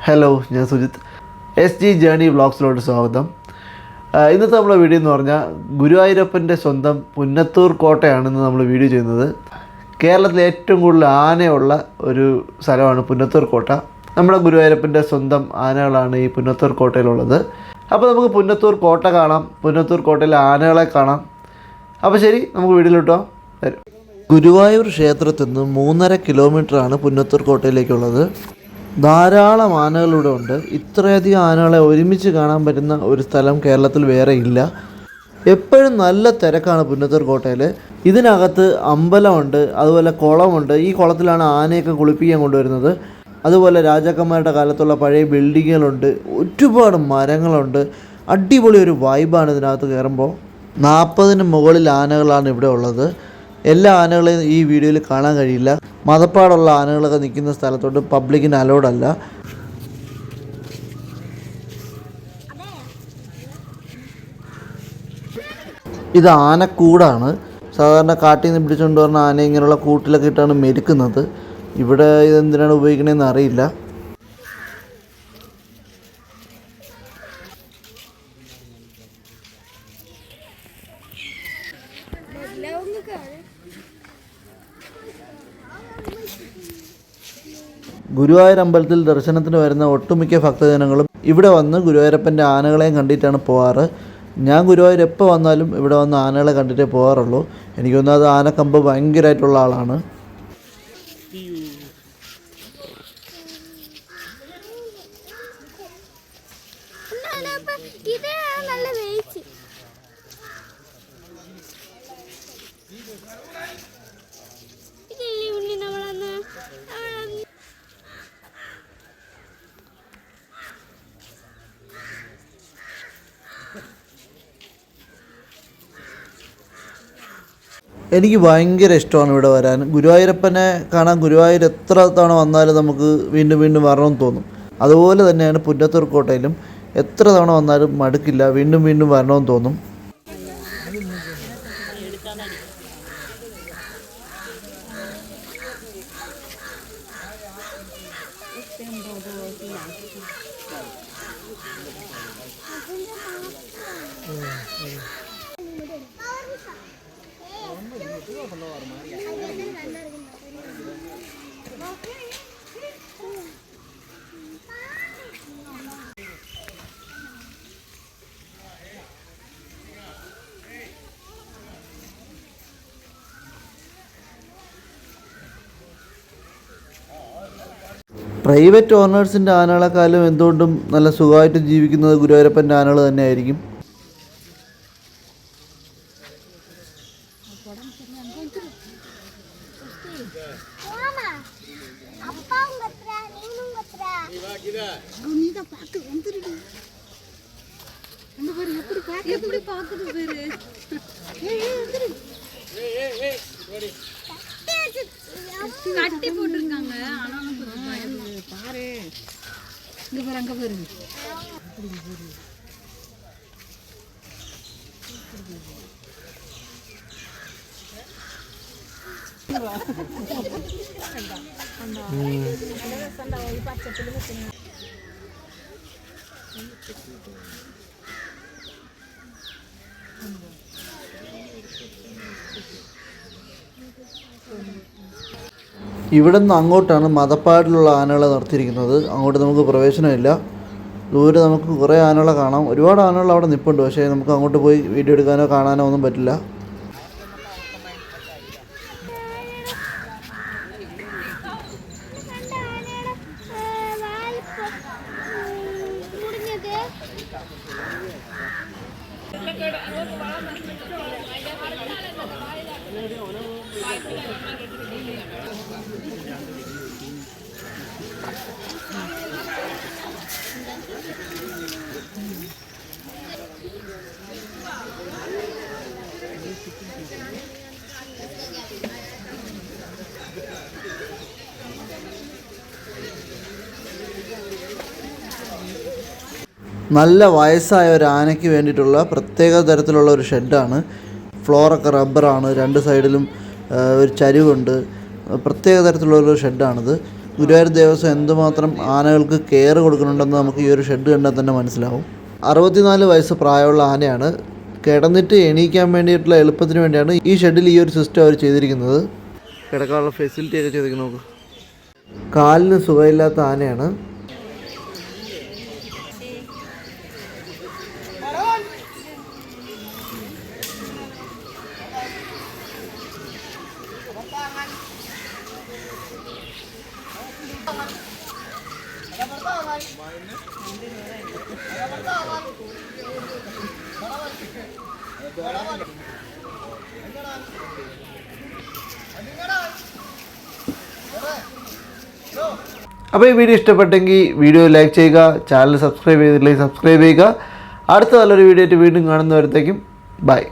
Hello, ഞാൻ Sujith. SG journey വ്ളോഗ്സിലോട്ട് സ്വാഗതം. ഇന്നത്തെ നമ്മളെ വീഡിയോ എന്ന് പറഞ്ഞാൽ ഗുരുവായൂരപ്പൻ്റെ സ്വന്തം പുന്നത്തൂർ കോട്ടയാണെന്ന് നമ്മൾ വീഡിയോ ചെയ്യുന്നത്. കേരളത്തിലെ ഏറ്റവും കൂടുതൽ ആനയുള്ള ഒരു സ്ഥലമാണ് പുന്നത്തൂർ കോട്ട. നമ്മുടെ ഗുരുവായൂരപ്പൻ്റെ സ്വന്തം ആനകളാണ് ഈ പുന്നത്തൂർ കോട്ടയിലുള്ളത്. അപ്പോൾ നമുക്ക് പുന്നത്തൂർ കോട്ട കാണാം, പുന്നത്തൂർ കോട്ടയിലെ ആനകളെ കാണാം. അപ്പോൾ ശരി, നമുക്ക് വീഡിയോയിലോട്ട് പോകാം. ഗുരുവായൂർ ക്ഷേത്രത്തിൽ നിന്ന് 3.5 കിലോമീറ്ററാണ് പുന്നത്തൂർ കോട്ടയിലേക്കുള്ളത്. ധാരാളം ആനകളിവിടെ ഉണ്ട്. ഇത്രയധികം ആനകളെ ഒരുമിച്ച് കാണാൻ പറ്റുന്ന ഒരു സ്ഥലം കേരളത്തിൽ വേറെ ഇല്ല. എപ്പോഴും നല്ല തിരക്കാണ് പുന്നത്തൂർ കോട്ടയിൽ. ഇതിനകത്ത് അമ്പലമുണ്ട്, അതുപോലെ കുളമുണ്ട്. ഈ കുളത്തിലാണ് ആനയൊക്കെ കുളിപ്പിക്കാൻ കൊണ്ടുവരുന്നത്. അതുപോലെ രാജാക്കന്മാരുടെ കാലത്തുള്ള പഴയ ബിൽഡിങ്ങുകളുണ്ട്, ഒരുപാട് മരങ്ങളുണ്ട്. അടിപൊളി ഒരു വൈബാണ് ഇതിനകത്ത് കയറുമ്പോൾ. 40-ന് മുകളിൽ ആനകളാണ് ഇവിടെ ഉള്ളത്. എല്ലാ ആനകളെയും ഈ വീഡിയോയിൽ കാണാൻ കഴിയില്ല. മതപ്പാടുള്ള ആനകളൊക്കെ നിൽക്കുന്ന സ്ഥലത്തോട്ട് പബ്ലിക്കിന് അലൗഡ് അല്ല. ഇത് ആനക്കൂടാണ്. സാധാരണ കാട്ടിൽ നിന്ന് പിടിച്ചുകൊണ്ട് പറഞ്ഞ ആന ഇങ്ങനെയുള്ള കൂട്ടിലൊക്കെ ഇട്ടാണ് മെരുക്കുന്നത്. ഇവിടെ ഇതെന്തിനാണ് ഉപയോഗിക്കണതെന്ന് അറിയില്ല. ഗുരുവായൂർ അമ്പലത്തിൽ ദർശനത്തിന് വരുന്ന ഒട്ടുമിക്ക ഭക്തജനങ്ങളും ഇവിടെ വന്ന് ഗുരുവായൂരപ്പൻ്റെ ആനകളെയും കണ്ടിട്ടാണ് പോകാറ്. ഞാൻ ഗുരുവായൂർ എപ്പോൾ വന്നാലും ഇവിടെ വന്ന് ആനകളെ കണ്ടിട്ടേ പോകാറുള്ളൂ. എനിക്ക് തോന്നുന്നത് ആനക്കമ്പ് ഭയങ്കരമായിട്ടുള്ള ആളാണ്. എനിക്ക് ഭയങ്കര ഇഷ്ടമാണ് ഇവിടെ വരാൻ. ഗുരുവായൂരപ്പനെ കാണാൻ ഗുരുവായൂർ എത്ര തവണ വന്നാലും നമുക്ക് വീണ്ടും വീണ്ടും വരണമെന്ന് തോന്നും. അതുപോലെ തന്നെയാണ് പുന്നത്തൂർ കോട്ടയിലും. എത്ര തവണ വന്നാലും മടുക്കില്ല, വീണ്ടും വീണ്ടും വരണമെന്ന് തോന്നും. പ്രൈവറ്റ് ഓണേഴ്സിൻ്റെ ആനകളെക്കാളും എന്തുകൊണ്ടും നല്ല സുഖമായിട്ട് ജീവിക്കുന്നത് ഗുരുവായൂരപ്പൻ്റെ ആനകൾ തന്നെയായിരിക്കും. கட்டி போட்டிருக்காங்க. பாரு இங்க பாரு, அங்க பாரு. ഇവിടെ നിന്ന് അങ്ങോട്ടാണ് മതപ്പാടിലുള്ള ആനകളെ നിർത്തിയിരിക്കുന്നത്. അങ്ങോട്ട് നമുക്ക് പ്രവേശനമില്ല. ദൂരെ നമുക്ക് കുറേ ആനകളെ കാണാം. ഒരുപാട് ആനകൾ അവിടെ നിൽപ്പുണ്ട്. പക്ഷേ നമുക്ക് അങ്ങോട്ട് പോയി വീഡിയോ എടുക്കാനോ കാണാനോ ഒന്നും പറ്റില്ല. നല്ല വയസ്സായ ഒരു ആനയ്ക്ക് വേണ്ടിയിട്ടുള്ള പ്രത്യേക തരത്തിലുള്ള ഒരു ഷെഡാണ്. ഫ്ലോറൊക്കെ റബ്ബറാണ്, രണ്ട് സൈഡിലും ഒരു ചരിവുണ്ട്. പ്രത്യേക തരത്തിലുള്ളൊരു ഷെഡാണിത്. ഗുരുവായൂർ ദേവസ്വം എന്തുമാത്രം ആനകൾക്ക് കെയർ കൊടുക്കുന്നുണ്ടെന്ന് നമുക്ക് ഈ ഒരു ഷെഡ് കണ്ടാൽ തന്നെ മനസ്സിലാവും. 64 വയസ്സ് പ്രായമുള്ള ആനയാണ്. കിടന്നിട്ട് എണീക്കാൻ വേണ്ടിയിട്ടുള്ള എളുപ്പത്തിന് വേണ്ടിയാണ് ഈ ഷെഡിൽ ഈ ഒരു സിസ്റ്റം അവർ ചെയ്തിരിക്കുന്നത്. കിടക്കാനുള്ള ഫെസിലിറ്റി ഒക്കെ ചെയ്തിരിക്കുന്നു. നോക്ക്, കാലിന് സുഖമില്ലാത്ത ആനയാണ്. അപ്പോൾ ഈ വീഡിയോ ഇഷ്ടപ്പെട്ടെങ്കിൽ വീഡിയോ ലൈക്ക് ചെയ്യുക, ചാനൽ സബ്സ്ക്രൈബ് ചെയ്തില്ലെങ്കിൽ സബ്സ്ക്രൈബ് ചെയ്യുക. അടുത്ത നല്ലൊരു വീഡിയോ ആയിട്ട് വീണ്ടും കാണുന്നവരത്തേക്കും ബൈ.